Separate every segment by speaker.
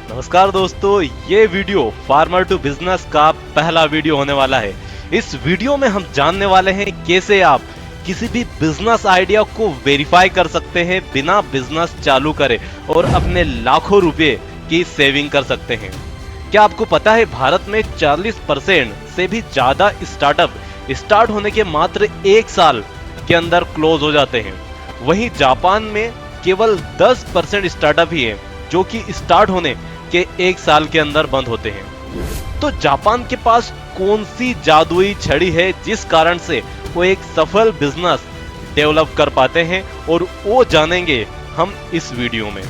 Speaker 1: नमस्कार दोस्तों, ये वीडियो फार्मर टू बिजनेस का पहला वीडियो होने वाला है। इस वीडियो में हम जानने वाले हैं कैसे आप किसी भी बिजनेस आइडिया को वेरीफाई कर सकते हैं बिना बिजनेस चालू करे और अपने लाखों रुपए की सेविंग कर सकते हैं। क्या आपको पता है भारत में 40% से भी ज्यादा स्टार्टअप स्टार्ट होने के मात्र 1 साल के अंदर क्लोज हो जाते हैं। वहीं जापान में केवल 10% स्टार्टअप ही है जो कि स्टार्ट होने के 1 साल के अंदर बंद होते हैं। तो जापान के पास कौन सी जादुई छड़ी है जिस कारण से वो एक सफल बिजनेस डेवलप कर पाते हैं, और वो जानेंगे हम इस वीडियो में।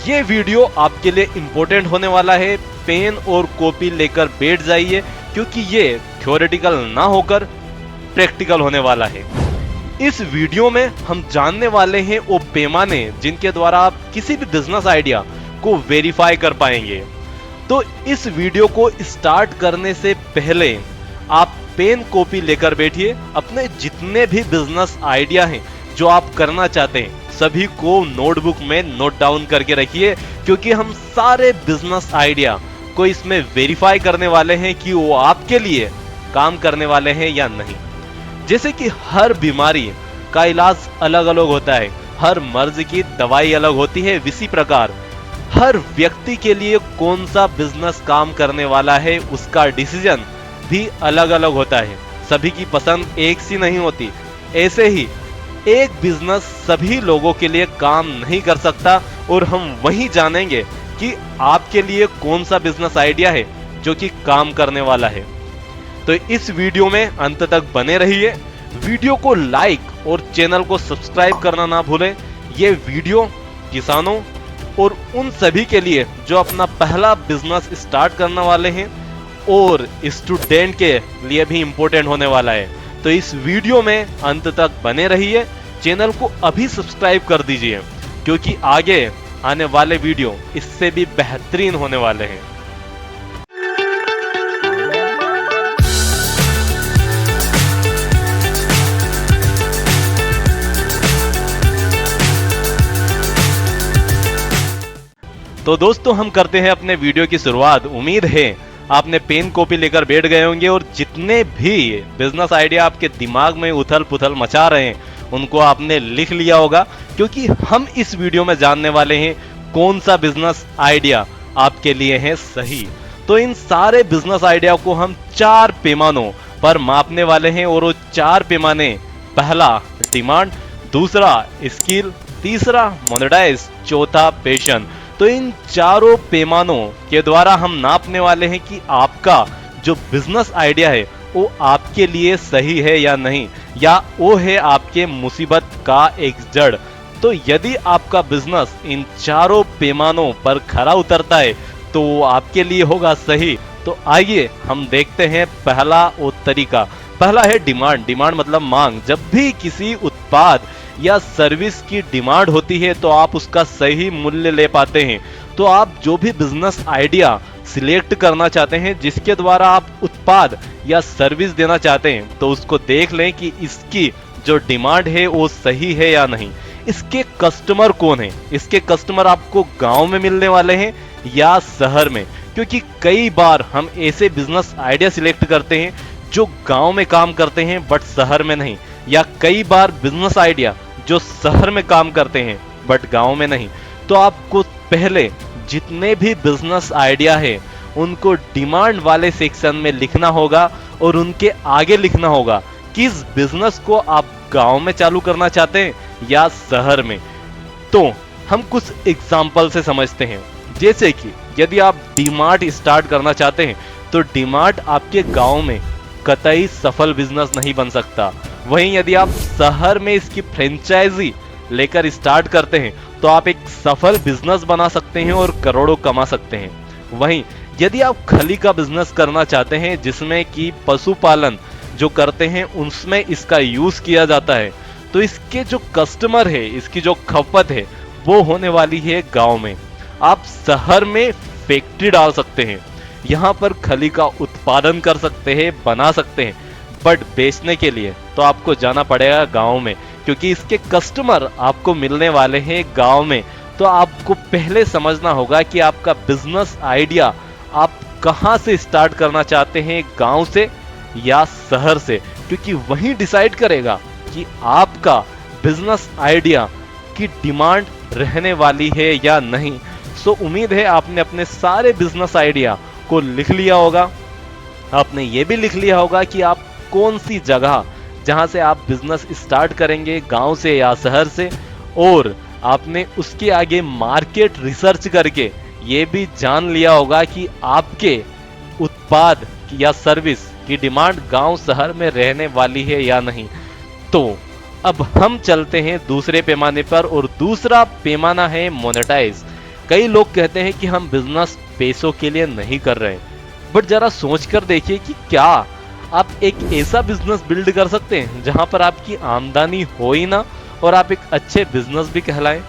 Speaker 1: ये वीडियो आपके लिए इंपॉर्टेंट होने वाला है। पेन और कॉपी लेकर बैठ जाइए क्योंकि ये थ्योरेटिकल ना होकर प्रैक्टिकल होने वाला है। इस वीडियो में हम जानने वाले हैं वो पैमाने जिनके द्वारा आप किसी भी बिजनेस आइडिया को वेरीफाई कर पाएंगे। तो इस वीडियो को स्टार्ट करने से पहले आप पेन कॉपी लेकर बैठिए। अपने जितने भी बिजनेस आइडिया हैं जो आप करना चाहते हैं सभी को नोटबुक में नोट डाउन करके रखिए, क्योंकि हम सारे बिजनेस आइडिया को इसमें वेरीफाई करने वाले हैं कि वो आपके लिए काम करने वाले हैं या नहीं। जैसे कि हर बीमारी का इलाज अलग अलग होता है, हर मर्ज की दवाई अलग होती है, इसी प्रकार हर व्यक्ति के लिए कौन सा बिजनेस काम करने वाला है उसका डिसीजन भी अलग अलग होता है। सभी की पसंद एक सी नहीं होती। ऐसे ही एक बिजनेस सभी लोगों के लिए काम नहीं कर सकता, और हम वही जानेंगे कि आपके लिए कौन सा बिजनेस आइडिया है जो कि काम करने वाला है। तो इस वीडियो में अंत तक बने रहिए। वीडियो को लाइक और चैनल को सब्सक्राइब करना ना भूलें। ये वीडियो किसानों और उन सभी के लिए जो अपना पहला बिजनेस स्टार्ट करने वाले हैं और स्टूडेंट के लिए भी इंपॉर्टेंट होने वाला है। तो इस वीडियो में अंत तक बने रहिए। चैनल को अभी सब्सक्राइब कर दीजिए क्योंकि आगे आने वाले वीडियो इससे भी बेहतरीन होने वाले हैं। तो दोस्तों, हम करते हैं अपने वीडियो की शुरुआत। उम्मीद है आपने पेन कॉपी लेकर बैठ गए होंगे और जितने भी बिजनेस आइडिया आपके दिमाग में उथल पुथल मचा रहे हैं उनको आपने लिख लिया होगा, क्योंकि हम इस वीडियो में जानने वाले हैं कौन सा बिजनेस आइडिया आपके लिए है सही। तो इन सारे बिजनेस आइडिया को हम 4 पैमानों पर मापने वाले हैं, और वो 4 पैमाने, पहला डिमांड, दूसरा स्किल, तीसरा मोनेटाइज, चौथा पैशन। तो इन चारों पैमानों के द्वारा हम नापने वाले हैं कि आपका जो बिजनेस आइडिया है वो आपके लिए सही है या नहीं, या वो है आपके मुसीबत का एक जड़। तो यदि आपका बिजनेस इन चारों पैमानों पर खरा उतरता है तो वो आपके लिए होगा सही। तो आइए हम देखते हैं पहला वो तरीका। पहला है डिमांड। डिमांड मतलब मांग। जब भी किसी उत्पाद या सर्विस की डिमांड होती है तो आप उसका सही मूल्य ले पाते हैं। तो आप जो भी बिजनेस आइडिया सिलेक्ट करना चाहते हैं जिसके द्वारा आप उत्पाद या सर्विस देना चाहते हैं, तो उसको देख लें कि इसकी जो डिमांड है वो सही है या नहीं। इसके कस्टमर कौन है? इसके कस्टमर आपको गांव में मिलने वाले हैं या शहर में? क्योंकि कई बार हम ऐसे बिजनेस आइडिया सिलेक्ट करते हैं जो गांव में काम करते हैं बट शहर में नहीं, या कई बार बिजनेस आइडिया जो शहर में काम करते हैं बट गांव में नहीं। तो आपको पहले जितने भी बिजनेस आइडिया है उनको डिमांड वाले सेक्शन में लिखना होगा, और उनके आगे लिखना होगा किस बिजनेस को आप गांव में चालू करना चाहते हैं या शहर में। तो हम कुछ एग्जाम्पल से समझते हैं। जैसे कि यदि आप डीमार्ट स्टार्ट करना चाहते हैं तो डीमार्ट आपके गांव में कतई सफल बिजनेस नहीं बन सकता। वहीं यदि आप शहर में इसकी फ्रेंचाइजी लेकर स्टार्ट करते हैं तो आप एक सफल बिजनेस बना सकते हैं और करोड़ों कमा सकते हैं। वहीं यदि आप खली का बिजनेस करना चाहते हैं जिसमें कि पशुपालन जो करते हैं उसमें इसका यूज किया जाता है, तो इसके जो कस्टमर है, इसकी जो खपत है वो होने वाली है गांव में। आप शहर में फैक्ट्री डाल सकते हैं, यहाँ पर खली का उत्पादन कर सकते हैं, बना सकते हैं, बट बेचने के लिए तो आपको जाना पड़ेगा गांव में, क्योंकि इसके कस्टमर आपको मिलने वाले हैं गांव में। तो तो आपको पहले समझना होगा कि आपका बिजनेस आइडिया आप कहां से स्टार्ट करना चाहते हैं, गांव से या शहर से, क्योंकि वही डिसाइड करेगा कि आपका बिजनेस आइडिया की डिमांड रहने वाली है या नहीं। सो उम्मीद है आपने अपने सारे बिजनेस आइडिया को लिख लिया होगा। आपने ये भी लिख लिया होगा कि आप कौन सी जगह जहां से आप बिजनेस स्टार्ट करेंगे, गांव से या शहर से, और आपने उसके आगे मार्केट रिसर्च करके ये भी जान लिया होगा कि आपके उत्पाद या सर्विस की डिमांड गांव शहर में रहने वाली है या नहीं। तो अब हम चलते हैं दूसरे पैमाने पर, और दूसरा पैमाना है मोनेटाइज। कई लोग कहते हैं कि हम बिजनेस पैसों के लिए नहीं कर रहे, बट जरा सोच कर देखिए कि क्या आप एक ऐसा बिजनेस बिल्ड कर सकते हैं जहां पर आपकी आमदनी हो ही ना और आप एक अच्छे बिजनेस भी कहलाएं।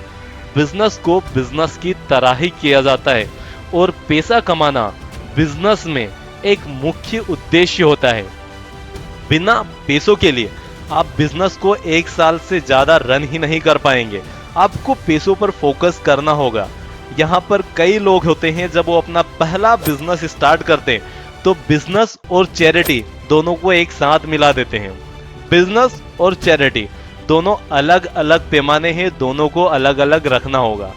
Speaker 1: बिजनेस को बिजनेस की तरह ही किया जाता है और पैसा कमाना बिजनेस में एक मुख्य उद्देश्य होता है। बिना पैसों के लिए आप बिजनेस को 1 साल से ज्यादा रन ही नहीं कर पाएंगे। आपको पैसों पर फोकस करना होगा। यहाँ पर कई लोग होते हैं जब वो अपना पहला बिजनेस स्टार्ट करते हैं तो बिजनेस और चैरिटी दोनों को एक साथ मिला देते हैं। बिजनेस और चैरिटी दोनों अलग अलग पैमाने हैं, दोनों को अलग अलग रखना होगा।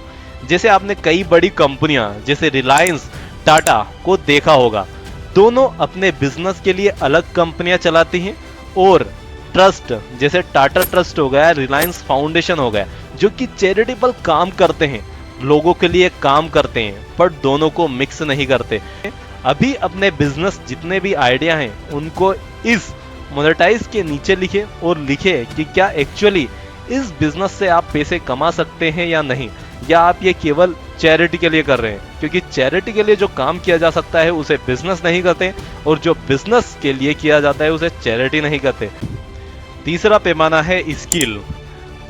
Speaker 1: जैसे आपने कई बड़ी कंपनियां जैसे रिलायंस, टाटा को देखा होगा, दोनों अपने बिजनेस के लिए अलग कंपनियां चलाती हैं, और ट्रस्ट जैसे टाटा ट्रस्ट हो गया, रिलायंस फाउंडेशन हो गया, जो कि चैरिटेबल काम करते हैं, लोगों के लिए काम करते हैं, पर दोनों को मिक्स नहीं करते। अभी अपने बिजनेस जितने भी आइडिया हैं उनको इस मोनेटाइज के नीचे लिखे और लिखे कि क्या एक्चुअली इस बिजनेस से आप पैसे कमा सकते हैं या नहीं, या आप ये केवल चैरिटी के लिए कर रहे हैं, क्योंकि चैरिटी के लिए जो काम किया जा सकता है उसे बिजनेस नहीं करते, और जो बिजनेस के लिए किया जाता है उसे चैरिटी नहीं करते। तीसरा पैमाना है स्किल।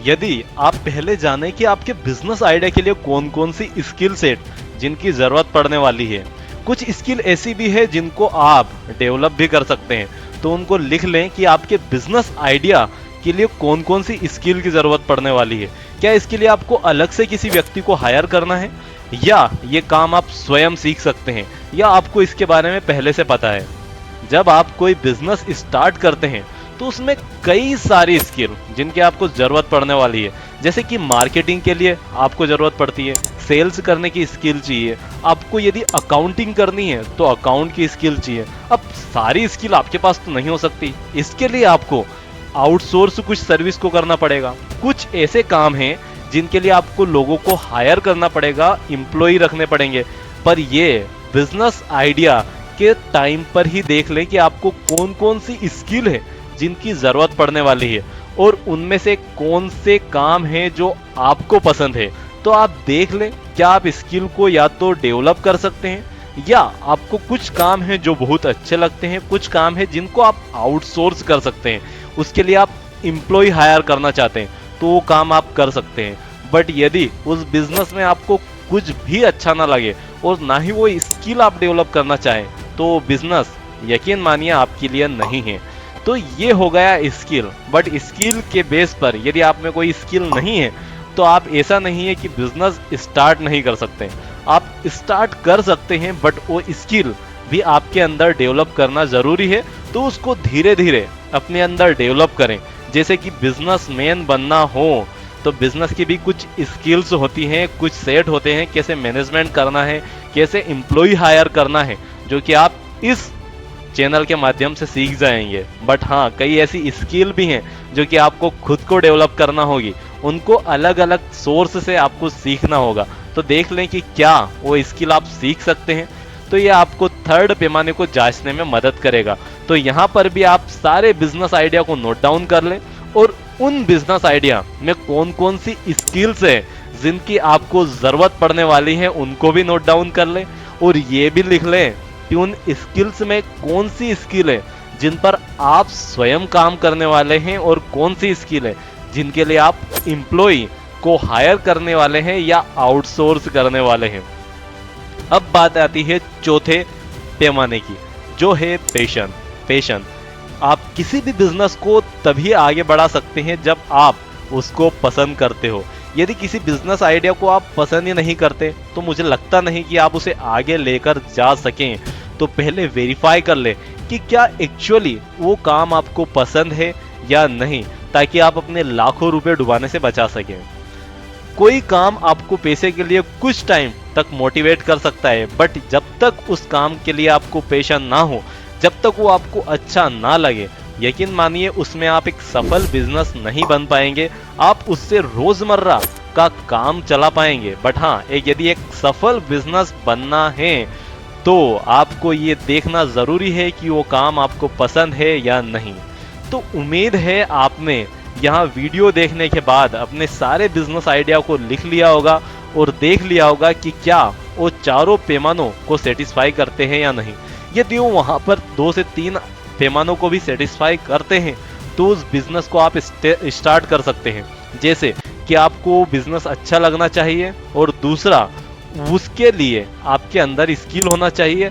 Speaker 1: यदि आप पहले जाने कि आपके बिजनेस आइडिया के लिए कौन कौन सी स्किल सेट जिनकी जरूरत पड़ने वाली है, कुछ स्किल ऐसी भी है जिनको आप डेवलप भी कर सकते हैं, तो उनको लिख लें कि आपके बिजनेस आइडिया के लिए कौन कौन सी स्किल की जरूरत पड़ने वाली है। क्या इसके लिए आपको अलग से किसी व्यक्ति को हायर करना है, या ये काम आप स्वयं सीख सकते हैं, या आपको इसके बारे में पहले से पता है। जब आप कोई बिजनेस स्टार्ट करते हैं तो उसमें कई सारी स्किल जिनकी आपको जरूरत पड़ने वाली है, जैसे कि मार्केटिंग के लिए आपको जरूरत पड़ती है, सेल्स करने की स्किल चाहिए, आपको यदि अकाउंटिंग करनी है तो अकाउंट की स्किल चाहिए। अब सारी स्किल आपके पास तो नहीं हो सकती, इसके लिए आपको आउटसोर्स कुछ सर्विस को करना पड़ेगा। कुछ ऐसे काम हैं जिनके लिए आपको लोगों को हायर करना पड़ेगा, एम्प्लॉय रखने पड़ेंगे। पर ये बिजनेस आइडिया के टाइम पर ही देख लें कि आपको कौन कौन सी स्किल है जिनकी जरूरत पड़ने वाली है, और उनमें से कौन से काम हैं जो आपको पसंद है। तो आप देख लें क्या आप स्किल को या तो डेवलप कर सकते हैं, या आपको कुछ काम हैं जो बहुत अच्छे लगते हैं, कुछ काम है जिनको आप आउटसोर्स कर सकते हैं, उसके लिए आप एम्प्लॉय हायर करना चाहते हैं तो वो काम आप कर सकते हैं। बट यदि उस बिजनेस में आपको कुछ भी अच्छा ना लगे और ना ही वो स्किल आप डेवलप करना चाहें, तो बिजनेस यकीन मानिए आपके लिए नहीं है। तो ये हो गया स्किल। बट स्किल के बेस पर यदि आप में कोई स्किल नहीं है तो आप ऐसा नहीं है कि बिजनेस स्टार्ट नहीं कर सकते, आप स्टार्ट कर सकते हैं, बट वो स्किल भी आपके अंदर डेवलप करना जरूरी है। तो उसको धीरे धीरे अपने अंदर डेवलप करें। जैसे कि बिजनेसमैन बनना हो तो बिजनेस की भी कुछ स्किल्स होती हैं, कुछ सेट होते हैं, कैसे मैनेजमेंट करना है, कैसे एम्प्लॉय हायर करना है, जो कि आप इस चैनल के माध्यम से सीख जाएंगे। बट हाँ, कई ऐसी स्किल भी हैं जो कि आपको खुद को डेवलप करना होगी, उनको अलग अलग सोर्स से आपको सीखना होगा। तो देख लें कि क्या वो स्किल आप सीख सकते हैं, तो ये आपको थर्ड पैमाने को जांचने में मदद करेगा। तो यहाँ पर भी आप सारे बिजनेस आइडिया को नोट डाउन कर लें, और उन बिजनेस आइडिया में कौन कौन सी स्किल्स है जिनकी आपको जरूरत पड़ने वाली है उनको भी नोट डाउन कर लें, और ये भी लिख लें कि उन स्किल्स में कौन सी स्किल है जिन पर आप स्वयं काम करने वाले हैं, और कौन सी स्किल है जिनके लिए आप एम्प्लॉय को हायर करने वाले हैं या आउटसोर्स करने वाले हैं। अब बात आती है चौथे पैमाने की, जो है पैशन। आप किसी भी बिजनेस को तभी आगे बढ़ा सकते हैं जब आप उसको पसंद करते हो, यदि किसी बिजनेस आइडिया को आप पसंद ही नहीं करते तो मुझे लगता नहीं कि आप उसे आगे लेकर जा सकें। तो पहले वेरीफाई कर ले कि क्या एक्चुअली वो काम आपको पसंद है या नहीं, ताकि आप अपने लाखों रुपए डुबाने से बचा सकें। कोई काम आपको पैसे के लिए कुछ टाइम तक मोटिवेट कर सकता है, बट जब तक उस काम के लिए आपको पैशन ना हो, जब तक वो आपको अच्छा ना लगे, यकीन मानिए उसमें आप एक सफल बिजनेस नहीं बन पाएंगे। आप उससे रोजमर्रा का काम चला पाएंगे, बट हाँ, यदि एक सफल बिजनेस बनना है तो आपको ये देखना जरूरी है कि वो काम आपको पसंद है या नहीं। तो उम्मीद है आपने यहाँ वीडियो देखने के बाद अपने सारे बिजनेस आइडिया को लिख लिया होगा और देख लिया होगा कि क्या वो चारों पैमानों को सेटिस्फाई करते हैं या नहीं। यदि वो वहाँ पर 2 से 3 पैमानों को भी सेटिस्फाई करते हैं तो उस बिजनेस को आप स्टार्ट कर सकते हैं। जैसे कि आपको बिजनेस अच्छा लगना चाहिए, और दूसरा उसके लिए आपके अंदर स्किल होना चाहिए,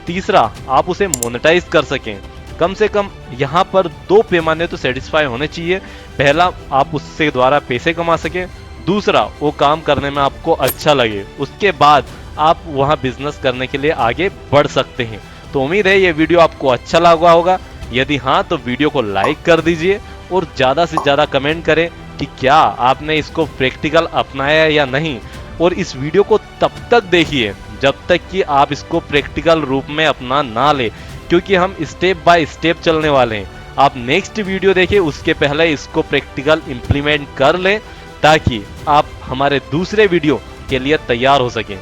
Speaker 1: तीसरा आप उसे मोनेटाइज कर सकें। कम से कम यहाँ पर 2 पैमाने तो सेटिस्फाई होने चाहिए। पहला, आप उससे द्वारा पैसे कमा सकें, दूसरा वो काम करने में आपको अच्छा लगे, उसके बाद आप वहाँ बिजनेस करने के लिए आगे बढ़ सकते हैं। तो उम्मीद है ये वीडियो आपको अच्छा लगा होगा। यदि हाँ तो वीडियो को लाइक कर दीजिए और ज़्यादा से ज़्यादा कमेंट करें कि क्या आपने इसको प्रैक्टिकल अपनाया या नहीं। और इस वीडियो को तब तक देखिए जब तक कि आप इसको प्रैक्टिकल रूप में अपना ना ले, क्योंकि हम स्टेप बाय स्टेप चलने वाले हैं। आप नेक्स्ट वीडियो देखिए, उसके पहले इसको प्रैक्टिकल इम्प्लीमेंट कर लें ताकि आप हमारे दूसरे वीडियो के लिए तैयार हो सकें।